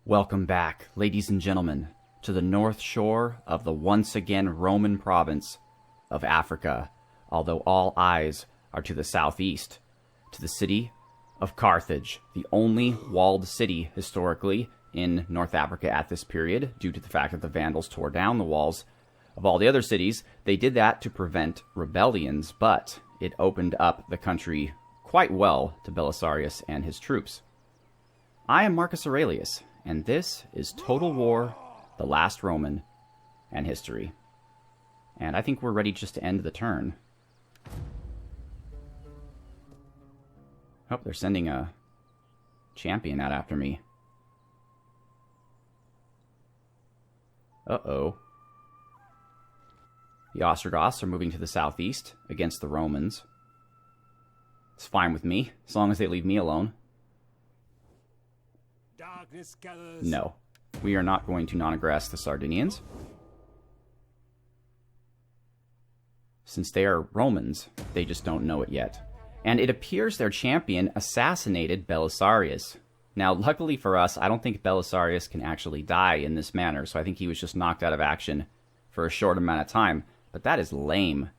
Welcome back, ladies and gentlemen, to the north shore of the once again Roman province of Africa, although all eyes are to the southeast, to the city of Carthage, the only walled city historically in North Africa at this period, due to the fact that the Vandals tore down the walls of all the other cities. They did that to prevent rebellions, but it opened up the country quite well to Belisarius and his troops. I am Marcus Aurelius, and this is Total War, The Last Roman, and History. And I think we're ready just to end the turn. Oh, they're sending a champion out after me. Uh-oh. The Ostrogoths are moving to the southeast against the Romans. It's fine with me, as long as they leave me alone. No, we are not going to non-aggress the Sardinians. Since they are Romans, they just don't know it yet. And it appears their champion assassinated Belisarius. Now, luckily for us, I don't think Belisarius can actually die in this manner, so I think he was just knocked out of action for a short amount of time. But that is lame.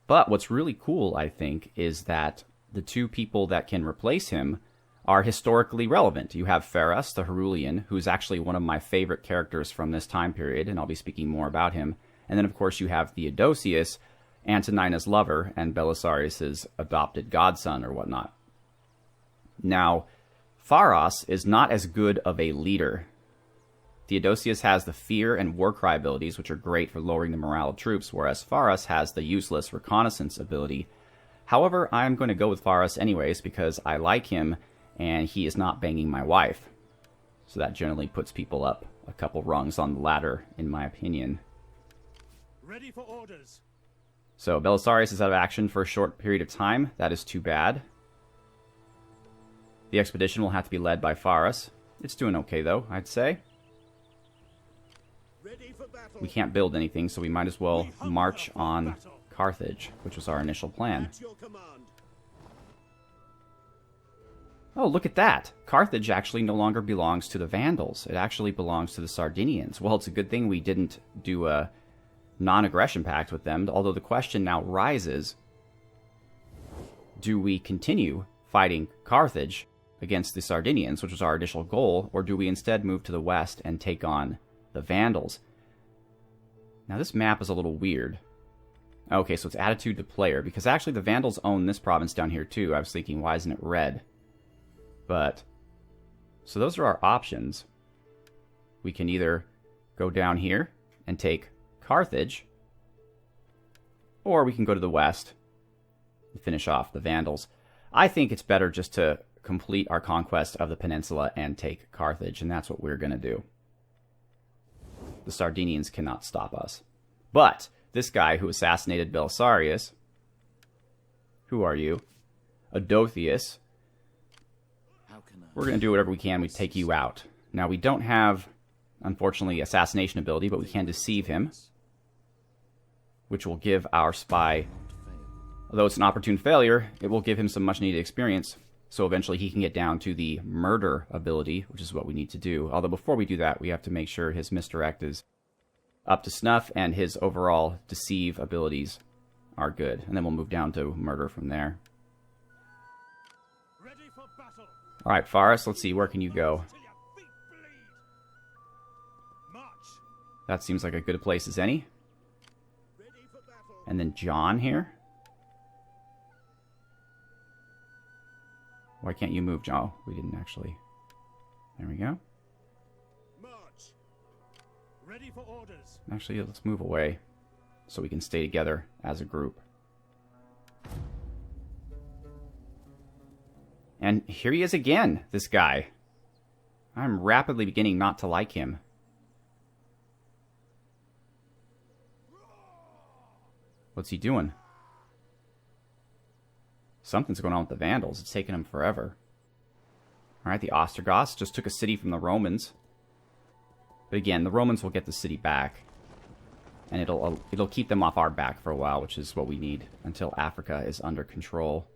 But what's really cool, I think, is that the two people that can replace him are historically relevant. You have Pharas, the Herulian, who's actually one of my favorite characters from this time period, and I'll be speaking more about him. And then, of course, you have Theodosius, Antonina's lover, and Belisarius's adopted godson or whatnot. Now, Pharas is not as good of a leader. Theodosius has the fear and war cry abilities, which are great for lowering the morale of troops, whereas Pharas has the useless reconnaissance ability. However, I'm going to go with Pharas anyways because I like him, and he is not banging my wife. So that generally puts people up a couple rungs on the ladder, in my opinion. Ready for orders. So Belisarius is out of action for a short period of time. That is too bad. The expedition will have to be led by Pharas. It's doing okay, though, I'd say. Ready for battle. We can't build anything, so we might as well march on Carthage, which was our initial plan. At your command. Oh, look at that! Carthage actually no longer belongs to the Vandals. It actually belongs to the Sardinians. Well, it's a good thing we didn't do a non-aggression pact with them, although the question now rises, do we continue fighting Carthage against the Sardinians, which was our initial goal, or do we instead move to the west and take on the Vandals? Now, this map is a little weird. Okay, so it's attitude to player, because actually the Vandals own this province down here too. I was thinking, why isn't it red? But, so those are our options. We can either go down here and take Carthage, or we can go to the west and finish off the Vandals. I think it's better just to complete our conquest of the peninsula and take Carthage, and that's what we're going to do. The Sardinians cannot stop us. But this guy who assassinated Belisarius, who are you? Adothius. We're going to do whatever we can. We take you out. Now, we don't have, unfortunately, assassination ability, but we can deceive him, which will give our spy, although it's an opportune failure, it will give him some much-needed experience, so eventually he can get down to the murder ability, which is what we need to do. Although before we do that, we have to make sure his misdirect is up to snuff and his overall deceive abilities are good. And then we'll move down to murder from there. Ready for battle. All right, Pharas, let's see, where can you go? Till your feet bleed. March. That seems like a good place as any. Ready for battle. And then John here. Why can't you move, John? Oh, we didn't actually. There we go. March. Ready for orders. Actually, let's move away so we can stay together as a group. And here he is again, this guy. I'm rapidly beginning not to like him. What's he doing? Something's going on with the Vandals. It's taking them forever. Alright, the Ostrogoths just took a city from the Romans. But again, the Romans will get the city back. And it'll keep them off our back for a while, which is what we need until Africa is under control.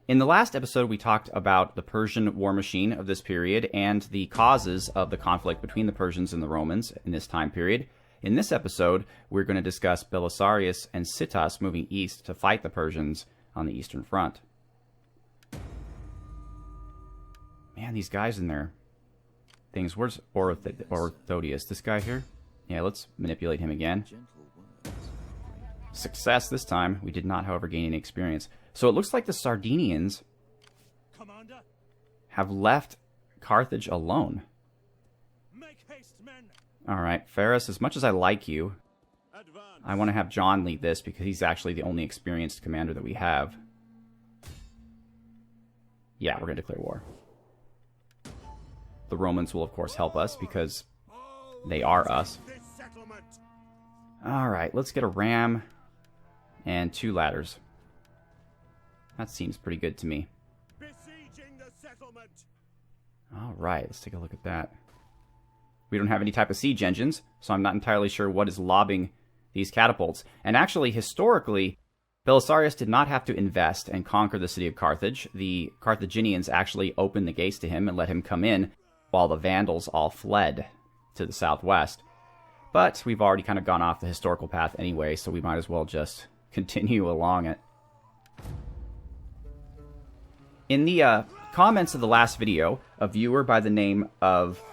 In the last episode, we talked about the Persian war machine of this period and the causes of the conflict between the Persians and the Romans in this time period. In this episode, we're going to discuss Belisarius and Citas moving east to fight the Persians on the Eastern Front. Man, these guys in there. Things. Where's Orthotius? This guy here? Yeah, let's manipulate him again. Success this time. We did not, however, gain any experience. So it looks like the Sardinians Commander, have left Carthage alone. make haste, men. Alright, Ferris, as much as I like you, Advance. I want to have John lead this because he's actually the only experienced commander that we have. Yeah, we're going to declare war. The Romans will, of course, help us because they are us. This settlement. Alright, let's get a ram and 2 ladders. That seems pretty good to me. Besieging the settlement. Alright, let's take a look at that. We don't have any type of siege engines, so I'm not entirely sure what is lobbing these catapults. And actually, historically, Belisarius did not have to invest and conquer the city of Carthage. The Carthaginians actually opened the gates to him and let him come in, while the Vandals all fled to the southwest. But we've already kind of gone off the historical path anyway, so we might as well just continue along it. In the comments of the last video, a viewer by the name of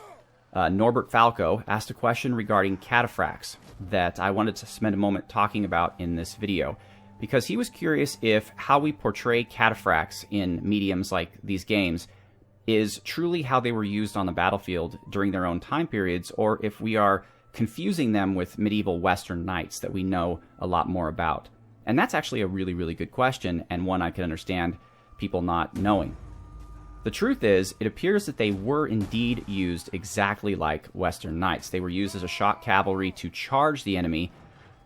Norbert Falco asked a question regarding cataphracts that I wanted to spend a moment talking about in this video, because he was curious if how we portray cataphracts in mediums like these games is truly how they were used on the battlefield during their own time periods, or if we are confusing them with medieval Western knights that we know a lot more about. And that's actually a really, really good question, and one I can understand people not knowing. The truth is, it appears that they were indeed used exactly like Western knights. They were used as a shock cavalry to charge the enemy.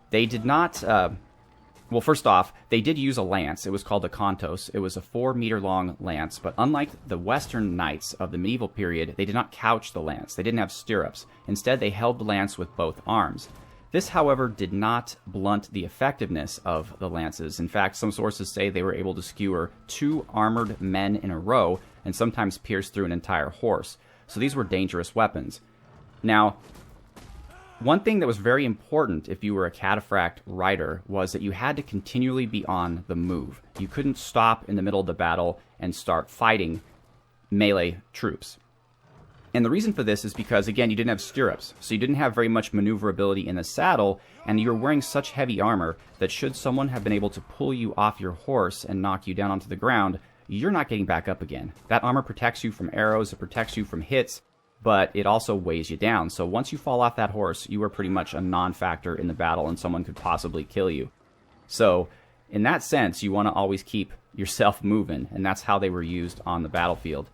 They did not... well, first off, they did use a lance. It was called a contos. It was a 4-meter-long lance, but unlike the Western knights of the medieval period, they did not couch the lance. They didn't have stirrups. Instead, they held the lance with both arms. This, however, did not blunt the effectiveness of the lances. In fact, some sources say they were able to skewer 2 armored men in a row and sometimes pierce through an entire horse. So these were dangerous weapons. Now, one thing that was very important if you were a cataphract rider was that you had to continually be on the move. You couldn't stop in the middle of the battle and start fighting melee troops. And the reason for this is because, again, you didn't have stirrups, so you didn't have very much maneuverability in the saddle, and you were wearing such heavy armor that should someone have been able to pull you off your horse and knock you down onto the ground, you're not getting back up again. That armor protects you from arrows, it protects you from hits, but it also weighs you down. So once you fall off that horse, you are pretty much a non-factor in the battle, and someone could possibly kill you. So, in that sense, you want to always keep yourself moving, and that's how they were used on the battlefield.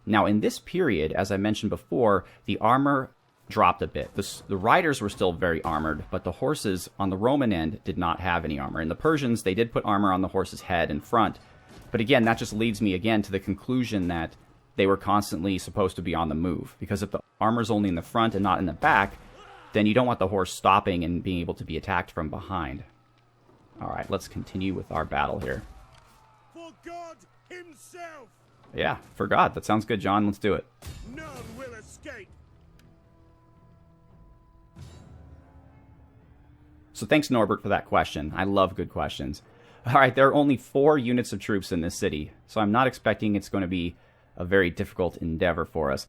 Now, in this period, as I mentioned before, the armor dropped a bit. The riders were still very armored, but the horses on the Roman end did not have any armor. And the Persians, they did put armor on the horse's head and front. But again, that just leads me again to the conclusion that they were constantly supposed to be on the move. Because if the armor's only in the front and not in the back, then you don't want the horse stopping and being able to be attacked from behind. Alright, let's continue with our battle here. For God himself. Yeah, for God. That sounds good, John. Let's do it. None will escape. So thanks, Norbert, for that question. I love good questions. Alright, there are only 4 units of troops in this city, so I'm not expecting it's going to be a very difficult endeavor for us.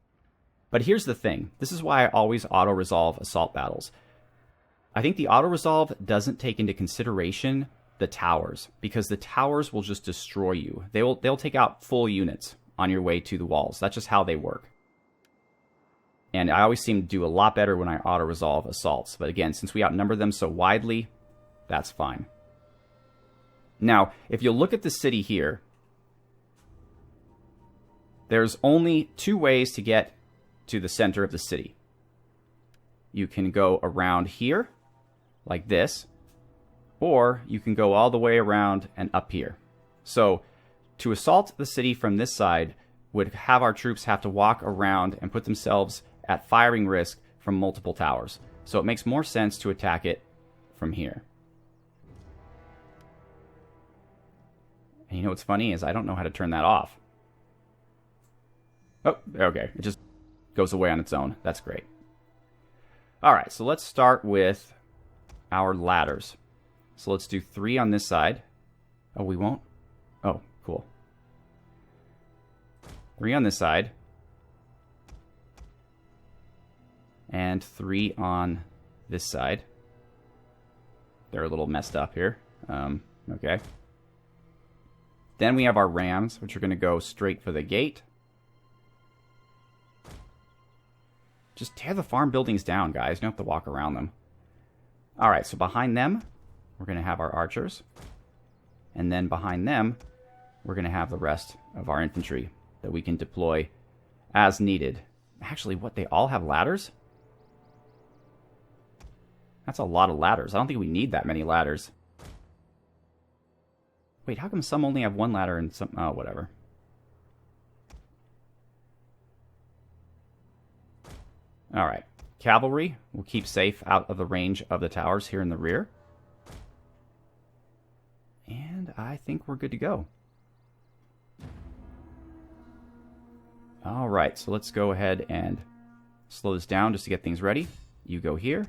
But here's the thing. This is why I always auto-resolve assault battles. I think the auto-resolve doesn't take into consideration the towers, because the towers will just destroy you. They'll take out full units on your way to the walls. That's just how they work. And I always seem to do a lot better when I auto-resolve assaults. But again, since we outnumber them so widely, that's fine. Now, if you look at the city here, there's only 2 ways to get to the center of the city. You can go around here, like this, or you can go all the way around and up here. So, to assault the city from this side would have our troops have to walk around and put themselves at firing risk from multiple towers. So it makes more sense to attack it from here. And you know what's funny is I don't know how to turn that off. Oh, okay. It just goes away on its own. That's great. All right, so let's start with our ladders. So let's do 3 on this side. Oh, we won't? Oh, cool. 3 on this side. And 3 on this side. They're a little messed up here. Okay. Then we have our rams, which are going to go straight for the gate. Just tear the farm buildings down, guys. You don't have to walk around them. Alright, so behind them, we're going to have our archers. And then behind them, we're going to have the rest of our infantry that we can deploy as needed. Actually, what, they all have ladders? That's a lot of ladders. I don't think we need that many ladders. Wait, how come some only have 1 ladder and some... Oh, whatever. Alright. Cavalry will keep safe out of the range of the towers here in the rear. And I think we're good to go. Alright, so let's go ahead and slow this down just to get things ready. You go here.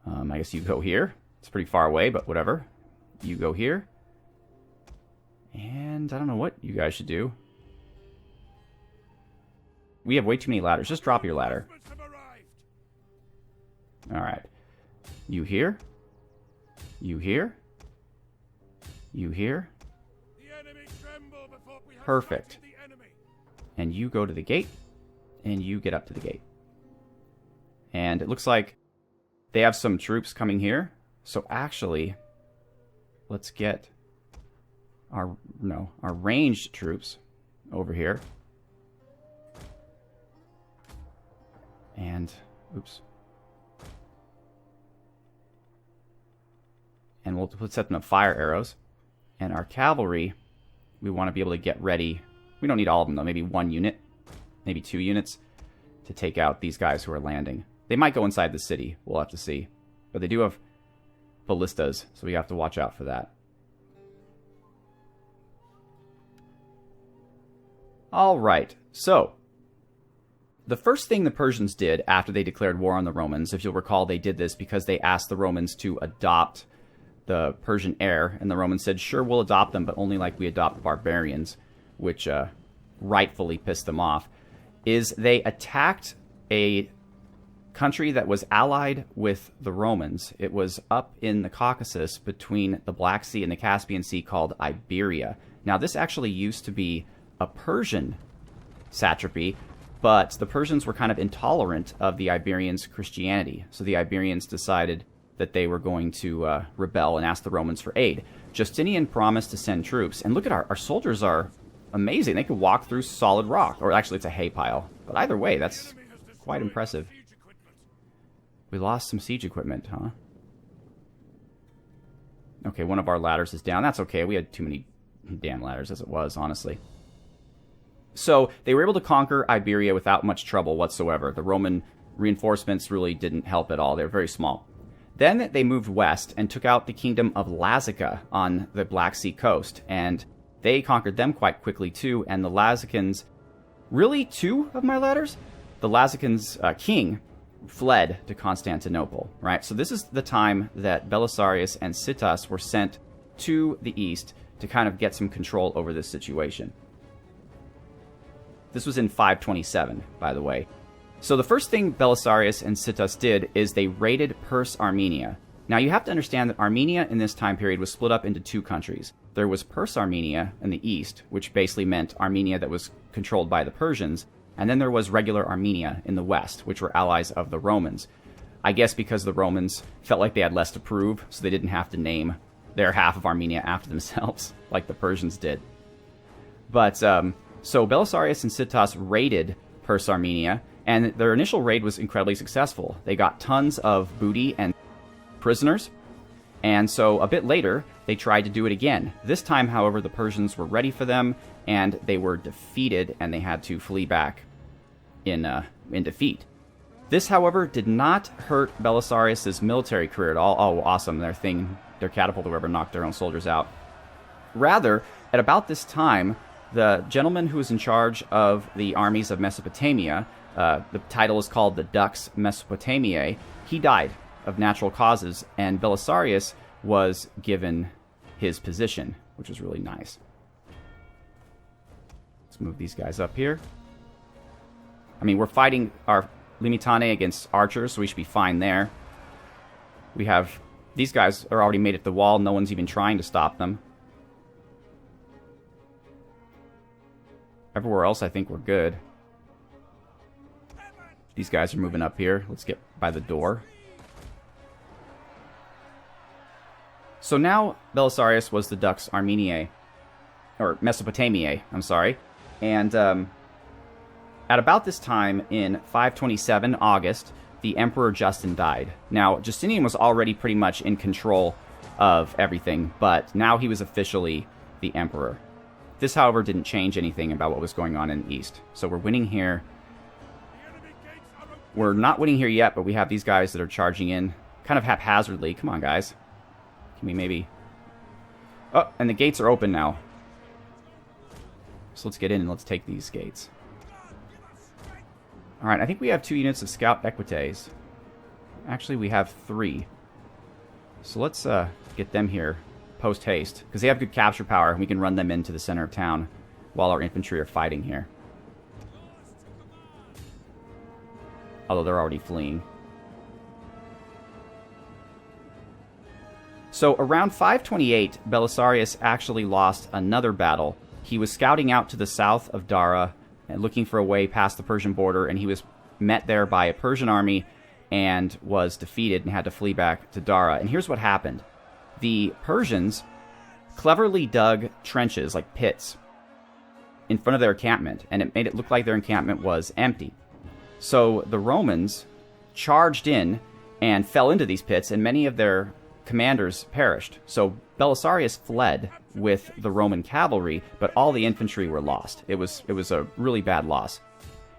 I guess you go here. It's pretty far away, but whatever. You go here. And I don't know what you guys should do. We have way too many ladders. Just drop your ladder. Alright. You here. You here. You here. Perfect. And you go to the gate. And you get up to the gate. And it looks like they have some troops coming here. So actually, let's get our ranged troops over here. And, oops. And we'll set them up fire arrows. And our cavalry, we want to be able to get ready. We don't need all of them, though. Maybe 1 unit, maybe 2 units to take out these guys who are landing. They might go inside the city. We'll have to see. But they do have ballistas, so we have to watch out for that. All right, so the first thing the Persians did after they declared war on the Romans, if you'll recall, they did this because they asked the Romans to adopt the Persian heir, and the Romans said, sure, we'll adopt them, but only like we adopt barbarians, which rightfully pissed them off, is they attacked a country that was allied with the Romans. It was up in the Caucasus between the Black Sea and the Caspian Sea called Iberia. Now, this actually used to be a Persian satrapy, but the Persians were kind of intolerant of the Iberians' Christianity. So the Iberians decided that they were going to rebel and ask the Romans for aid. Justinian promised to send troops. And look at our soldiers are amazing. They could walk through solid rock. Or actually, it's a hay pile. But either way, that's quite impressive. We lost some siege equipment, huh? Okay, one of our ladders is down. That's okay. We had too many damn ladders as it was, honestly. So they were able to conquer Iberia without much trouble whatsoever. The Roman reinforcements really didn't help at all. They were very small. Then they moved west and took out the kingdom of Lazica on the Black Sea coast. And they conquered them quite quickly, too. And the Lazicans... Really? 2 of my ladders? The Lazicans' king fled to Constantinople, right? So this is the time that Belisarius and Sittas were sent to the east to kind of get some control over this situation. This was in 527, by the way. So the first thing Belisarius and Sittas did is they raided Perse Armenia. Now you have to understand that Armenia in this time period was split up into 2 countries. There was Perse Armenia in the east, which basically meant Armenia that was controlled by the Persians, and then there was regular Armenia in the west, which were allies of the Romans. I guess because the Romans felt like they had less to prove, so they didn't have to name their half of Armenia after themselves, like the Persians did. But, so Belisarius and Sittas raided Perse Armenia, and their initial raid was incredibly successful. They got tons of booty and prisoners, and so a bit later, they tried to do it again. This time, however, the Persians were ready for them, and they were defeated, and they had to flee back in defeat. This, however, did not hurt Belisarius' military career at all. Oh, awesome. Their thing their catapult or whatever knocked their own soldiers out. Rather, at about this time, the gentleman who was in charge of the armies of Mesopotamia, the title is called the Dux Mesopotamiae, he died of natural causes, and Belisarius was given his position, which was really nice. Let's move these guys up here. I mean, we're fighting our Limitane against archers, so we should be fine there. We have... These guys are already made at the wall. No one's even trying to stop them. Everywhere else, I think we're good. These guys are moving up here. Let's get by the door. So now, Belisarius was the Dux Armeniae. Or Mesopotamiae, I'm sorry. And at about this time, in 527 August, the Emperor Justin died. Now, Justinian was already pretty much in control of everything, but now he was officially the emperor. This, however, didn't change anything about what was going on in the east. So we're winning here. We're not winning here yet, but we have these guys that are charging in kind of haphazardly. Come on, guys. Can we maybe... Oh, and the gates are open now. So let's get in and let's take these gates. Alright, I think we have 2 units of Scout Equites. Actually, we have 3. So let's get them here post-haste, because they have good capture power, and we can run them into the center of town while our infantry are fighting here. Although they're already fleeing. So around 528, Belisarius actually lost another battle. He was scouting out to the south of Dara and looking for a way past the Persian border, and he was met there by a Persian army and was defeated and had to flee back to Dara. And here's what happened. The Persians cleverly dug trenches, like pits, in front of their encampment, and it made it look like their encampment was empty. So the Romans charged in and fell into these pits, and many of their commanders perished. So Belisarius fled with the Roman cavalry, but all the infantry were lost. It was a really bad loss.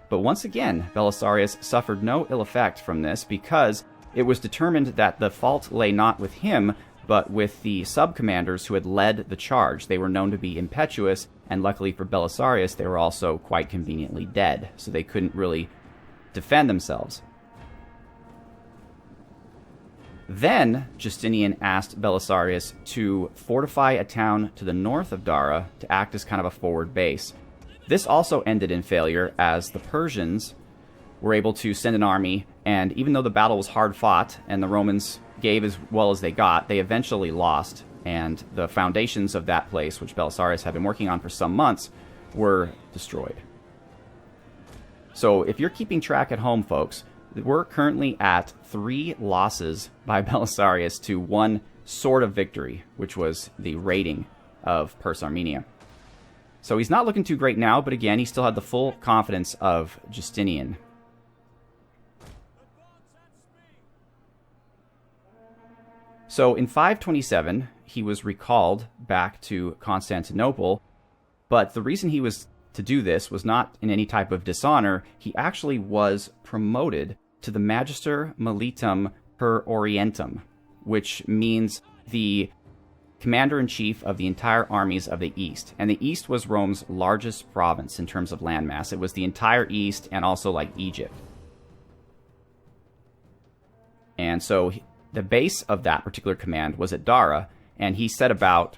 But once again, Belisarius suffered no ill effect from this, because it was determined that the fault lay not with him, but with the sub-commanders who had led the charge. They were known to be impetuous, and luckily for Belisarius, they were also quite conveniently dead, so they couldn't really defend themselves. Then Justinian asked Belisarius to fortify a town to the north of Dara to act as kind of a forward base. This also ended in failure, as the Persians were able to send an army, and even though the battle was hard fought and the Romans gave as well as they got, they eventually lost, and the foundations of that place, which Belisarius had been working on for some months, were destroyed. So if you're keeping track at home, folks, we're currently at 3 losses by Belisarius to 1 sort of victory, which was the raiding of Perse Armenia. So he's not looking too great now, but again, he still had the full confidence of Justinian. So in 527, he was recalled back to Constantinople, but the reason he was to do this was not in any type of dishonor. He actually was promoted to the Magister Militum per Orientum, which means the commander-in-chief of the entire armies of the East. And the East was Rome's largest province in terms of landmass. It was the entire East and also like Egypt. And so the base of that particular command was at Dara, and he set about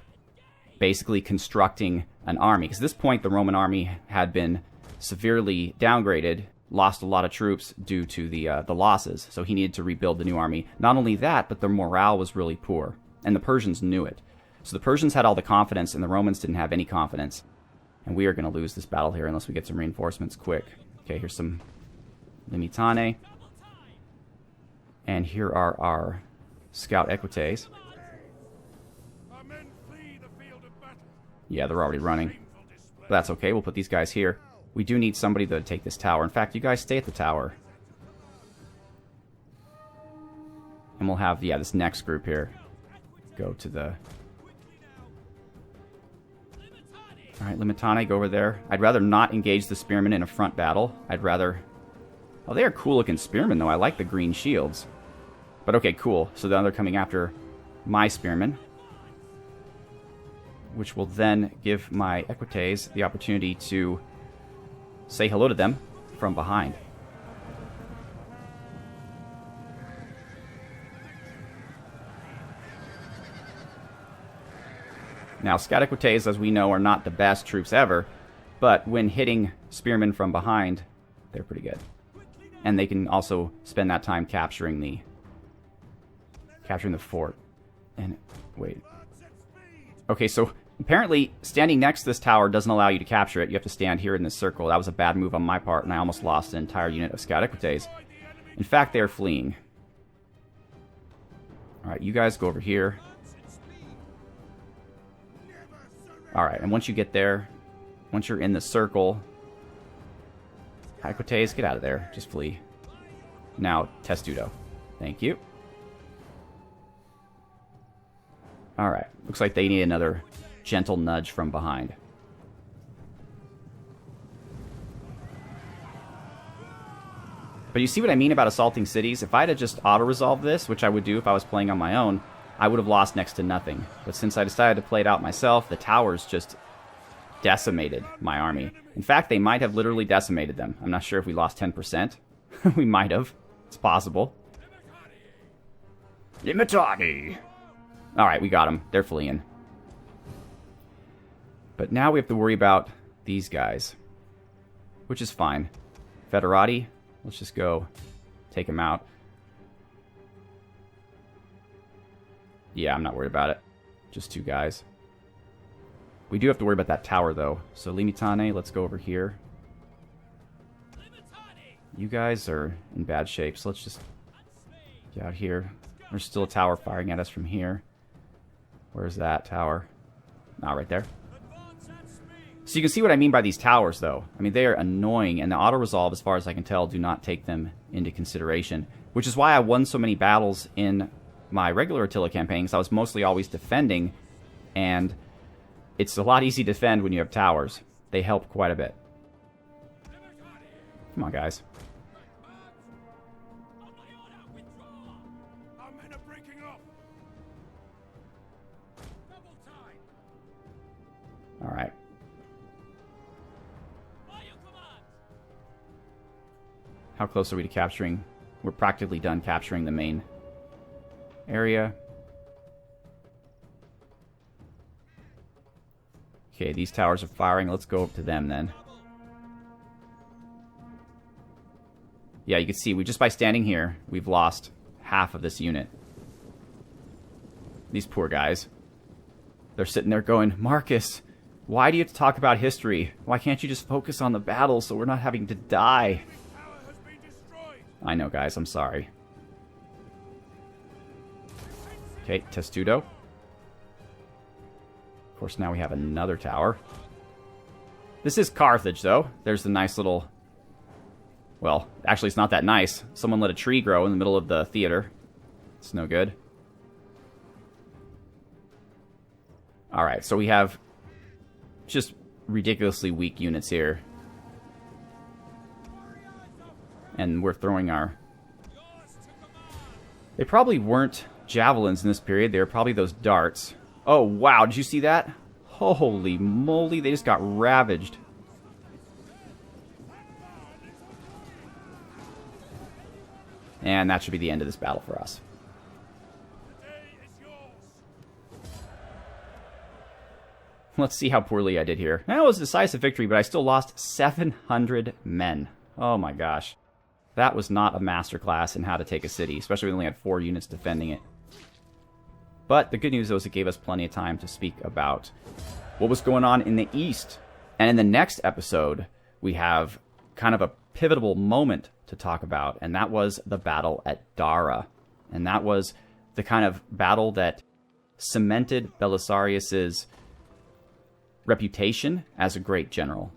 basically constructing an army. Because at this point, the Roman army had been severely downgraded, lost a lot of troops due to the losses, so he needed to rebuild the new army. Not only that, but their morale was really poor, and the Persians knew it. So the Persians had all the confidence, and the Romans didn't have any confidence. And we are going to lose this battle here unless we get some reinforcements quick. Okay, here's some Limitane. And here are our Scout Equites. Yeah, they're already running. But that's okay, we'll put these guys here. We do need somebody to take this tower. In fact, you guys stay at the tower. And we'll have, yeah, this next group here go to the... Alright, Limitane, go over there. I'd rather not engage the spearmen in a front battle. I'd rather... Oh, they are cool-looking spearmen, though. I like the green shields. But okay, cool. So now they're coming after my spearmen, which will then give my equites the opportunity to say hello to them from behind. Now, scout equites, as we know, are not the best troops ever, but when hitting spearmen from behind, they're pretty good. And they can also spend that time capturing the fort. And wait. Okay, so apparently standing next to this tower doesn't allow you to capture it. You have to stand here in this circle. That was a bad move on my part, and I almost lost an entire unit of scout equites. In fact, they are fleeing. Alright, you guys go over here. Alright, and once you get there, once you're in the circle, equites, get out of there. Just flee. Now, testudo. Thank you. Alright, looks like they need another gentle nudge from behind. But you see what I mean about assaulting cities? If I had just auto-resolved this, which I would do if I was playing on my own, I would have lost next to nothing. But since I decided to play it out myself, the towers just decimated my army. In fact, they might have literally decimated them. I'm not sure if we lost 10%. We might have. It's possible. Limitati! Alright, we got them. They're fleeing. But now we have to worry about these guys. Which is fine. Federati, let's just go take him out. Yeah, I'm not worried about it. Just two guys. We do have to worry about that tower, though. So, Limitane, let's go over here. You guys are in bad shape, so let's just get out here. There's still a tower firing at us from here. Where's that tower? Ah, right there. So you can see what I mean by these towers, though. I mean, they are annoying, and the auto-resolve, as far as I can tell, do not take them into consideration. Which is why I won so many battles in my regular Attila campaign, because I was mostly always defending, and it's a lot easier to defend when you have towers. They help quite a bit. Come on, guys. Alright. How close are we to capturing? We're practically done capturing the main area. Okay, these towers are firing. Let's go up to them then. Yeah, you can see, just by standing here, we've lost half of this unit. These poor guys. They're sitting there going, Marcus, why do you have to talk about history? Why can't you just focus on the battle so we're not having to die? I know, guys, I'm sorry. Okay, Testudo. Of course, now we have another tower. This is Carthage, though. There's the nice little... Well, actually, it's not that nice. Someone let a tree grow in the middle of the theater. It's no good. Alright, so we have just ridiculously weak units here. And we're throwing our... They probably weren't javelins in this period. They were probably those darts. Oh, wow. Did you see that? Holy moly. They just got ravaged. And that should be the end of this battle for us. Let's see how poorly I did here. That was a decisive victory, but I still lost 700 men. Oh my gosh. That was not a masterclass in how to take a city, especially when we only had 4 units defending it. But the good news, though, is it gave us plenty of time to speak about what was going on in the East. And in the next episode, we have kind of a pivotal moment to talk about, and that was the battle at Dara. And that was the kind of battle that cemented Belisarius's reputation as a great general.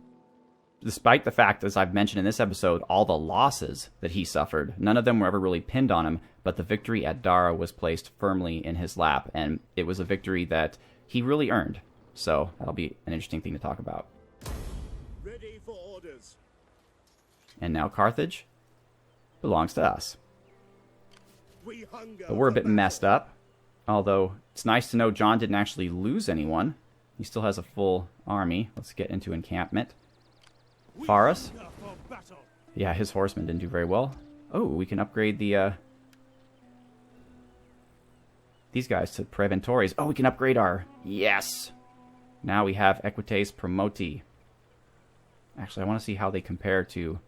Despite the fact, as I've mentioned in this episode, all the losses that he suffered, none of them were ever really pinned on him, but the victory at Dara was placed firmly in his lap, and it was a victory that he really earned. So that'll be an interesting thing to talk about. Ready for orders. And now Carthage belongs to us. We hunger But we're a for bit battle. messed up. Although, it's nice to know John didn't actually lose anyone. He still has a full army. Let's get into encampment. Faris. Yeah, his horsemen didn't do very well. Oh, we can upgrade the, these guys to Preventores. Oh, we can upgrade our... Yes! Now we have Equites Promoti. Actually, I want to see how they compare to...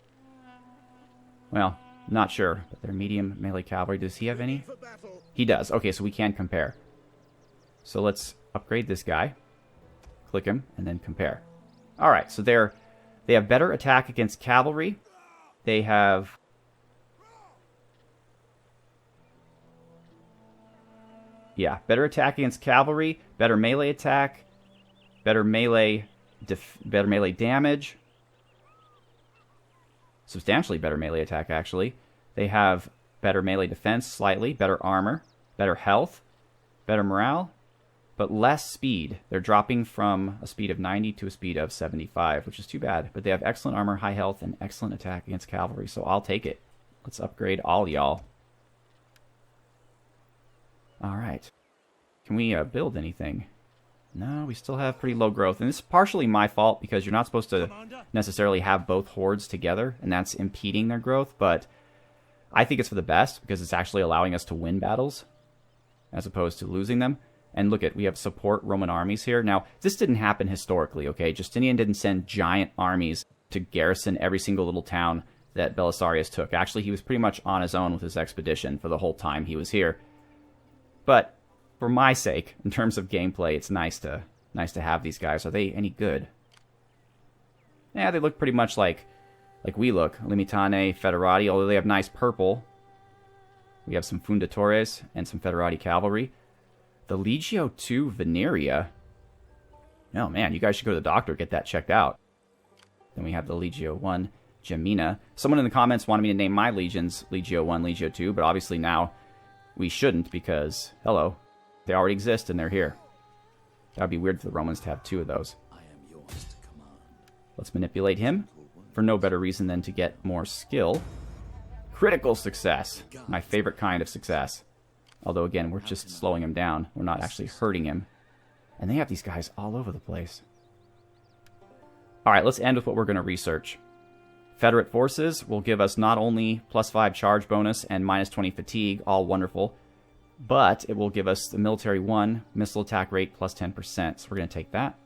Well, not sure. But they're medium melee cavalry. Does he have any? He does. Okay, so we can compare. So let's upgrade this guy. Click him, and then compare. Alright, so they have better attack against cavalry. They have... Yeah, better attack against cavalry, better melee attack, better melee damage. Substantially better melee attack, actually. They have better melee defense, slightly, better armor, better health, better morale, but less speed. They're dropping from a speed of 90 to a speed of 75, which is too bad. But they have excellent armor, high health, and excellent attack against cavalry, so I'll take it. Let's upgrade all y'all. Alright. Can we build anything? No, we still have pretty low growth. And this is partially my fault, because you're not supposed to necessarily have both hordes together, and that's impeding their growth, but I think it's for the best, because it's actually allowing us to win battles, as opposed to losing them. And look at, we have support Roman armies here. Now, this didn't happen historically, okay? Justinian didn't send giant armies to garrison every single little town that Belisarius took. Actually, he was pretty much on his own with his expedition for the whole time he was here. But for my sake, in terms of gameplay, it's nice to have these guys. Are they any good? Yeah, they look pretty much like we look. Limitane, Federati, although they have nice purple. We have some Fundatores and some Federati cavalry. The Legio II Veneria. Oh man, you guys should go to the doctor, get that checked out. Then we have the Legio I Gemina. Someone in the comments wanted me to name my legions Legio I, Legio II, but obviously now we shouldn't, because, hello, they already exist and they're here. That would be weird for the Romans to have two of those. Let's manipulate him, for no better reason than to get more skill. Critical success! My favorite kind of success. Although, again, we're just slowing him down. We're not actually hurting him. And they have these guys all over the place. Alright, let's end with what we're going to research. Federate forces will give us not only +5 charge bonus and -20 fatigue, all wonderful, but it will give us the military 1 missile attack rate +10%. So we're going to take that.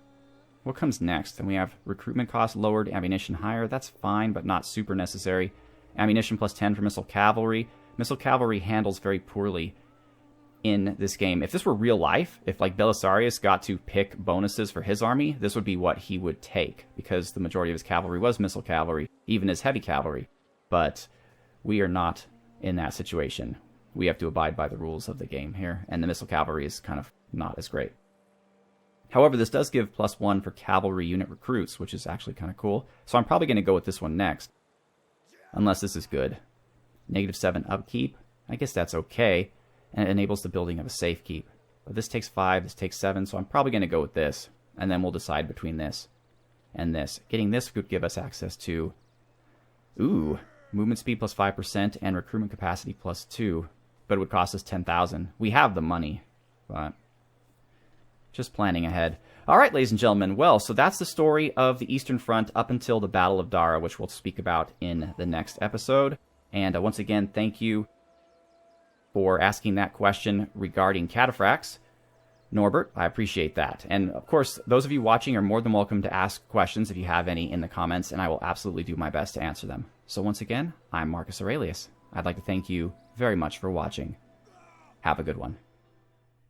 What comes next? Then we have recruitment cost lowered, ammunition higher. That's fine, but not super necessary. Ammunition +10 for missile cavalry. Missile cavalry handles very poorly in this game. If this were real life, if like Belisarius got to pick bonuses for his army, this would be what he would take, because the majority of his cavalry was missile cavalry, even his heavy cavalry. But we are not in that situation. We have to abide by the rules of the game here, and the missile cavalry is kind of not as great. However, this does give +1 for cavalry unit recruits, which is actually kind of cool. So I'm probably going to go with this one next, unless this is good. -7 upkeep. I guess that's okay. And it enables the building of a safe keep. But this takes 5, this takes 7, so I'm probably going to go with this. And then we'll decide between this and this. Getting this would give us access to... Ooh, movement speed +5% and recruitment capacity +2. But it would cost us 10,000. We have the money, but just planning ahead. Alright, ladies and gentlemen, well, so that's the story of the Eastern Front up until the Battle of Dara, which we'll speak about in the next episode. And once again, thank you for asking that question regarding cataphracts. Norbert, I appreciate that. And of course, those of you watching are more than welcome to ask questions if you have any in the comments, and I will absolutely do my best to answer them. So once again, I'm Marcus Aurelius. I'd like to thank you very much for watching. Have a good one.